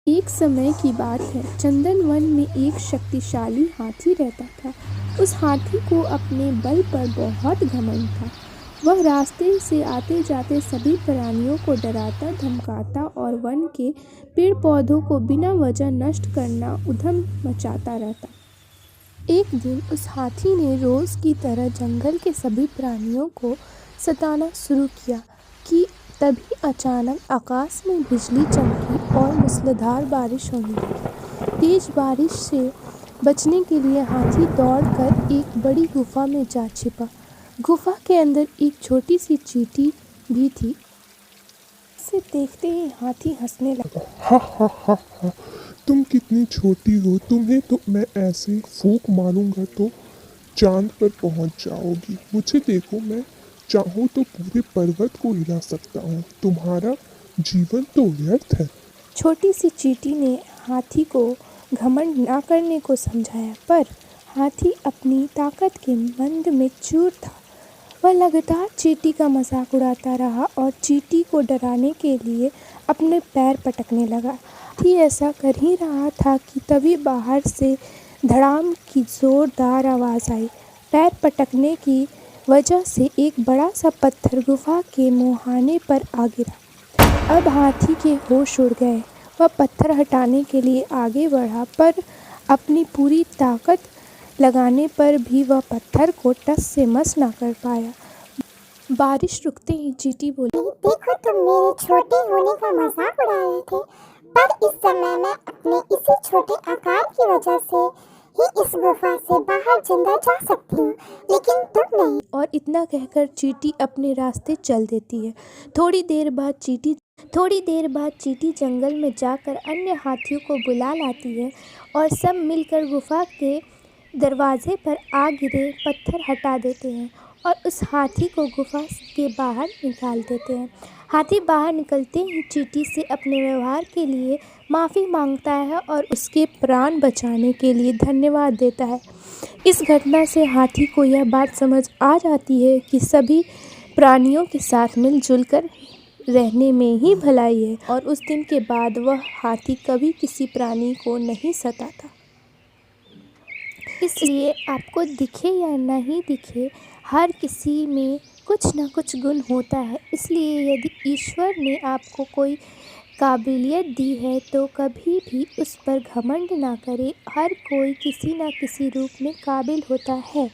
एक समय की बात है, चंदन वन में एक शक्तिशाली हाथी रहता था। उस हाथी को अपने बल पर बहुत घमंड था। वह रास्ते से आते जाते सभी प्राणियों को डराता धमकाता और वन के पेड़ पौधों को बिना वजह नष्ट करना उधम मचाता रहता। एक दिन उस हाथी ने रोज की तरह जंगल के सभी प्राणियों को सताना शुरू किया कि तभी अचानक आकाश में बिजली चमकी और मूसलाधार बारिश होने लगी। तेज बारिश से बचने के लिए हाथी दौड़कर एक बड़ी गुफा में जा छिपा। गुफा के अंदर एक छोटी सी चींटी भी थी। इसे देखते ही हाथी हंसने लगा। हा हा हा हा, तुम कितनी छोटी हो, तुम्हें तो मैं ऐसे फूंक मारूंगा तो चांद पर पहुंच जाओगी। मुझे देखो, मैं चाहूँ तो पूरे पर्वत को हिला सकता हूँ। तुम्हारा जीवन तो व्यर्थ है। छोटी सी चींटी ने हाथी को घमंड ना करने को समझाया, पर हाथी अपनी ताकत के मंद में चूर था। वह लगातार चींटी का मजाक उड़ाता रहा और चींटी को डराने के लिए अपने पैर पटकने लगा। हाथी ऐसा कर ही रहा था कि तभी बाहर से धड़ाम की जोरदार आवाज़ आई। पैर पटकने की वजह से एक बड़ा सा पत्थर गुफा के मुहाने पर आ गिरा। अब हाथी के होश उड़ गए। वह पत्थर हटाने के लिए आगे बढ़ा, पर अपनी पूरी ताकत लगाने पर भी वह पत्थर को टस से मस ना कर पाया। बारिश रुकते ही चींटी बोली, देखो, तुम मेरे छोटे होने का मजाक उड़ा रहे थे, पर इस समय मैं अपने इसी छोटे आकार की वजह से ही इस गुफा से बाहर जिंदा जा सकती हूँ, लेकिन तुम नहीं। और इतना कहकर चींटी अपने रास्ते चल देती है। थोड़ी देर बाद चींटी जंगल में जाकर अन्य हाथियों को बुला लाती है और सब मिलकर गुफा के दरवाजे पर आ गिरे पत्थर हटा देते हैं और उस हाथी को गुफा के बाहर निकाल देते हैं। हाथी बाहर निकलते ही चींटी से अपने व्यवहार के लिए माफ़ी मांगता है और उसके प्राण बचाने के लिए धन्यवाद देता है। इस घटना से हाथी को यह बात समझ आ जाती है कि सभी प्राणियों के साथ मिलजुल कर रहने में ही भलाई है, और उस दिन के बाद वह हाथी कभी किसी प्राणी को नहीं सताता। इसलिए आपको दिखे या नहीं दिखे, हर किसी में कुछ न कुछ गुण होता है। इसलिए यदि ईश्वर ने आपको कोई काबिलियत दी है तो कभी भी उस पर घमंड ना करें। हर कोई किसी न किसी रूप में काबिल होता है।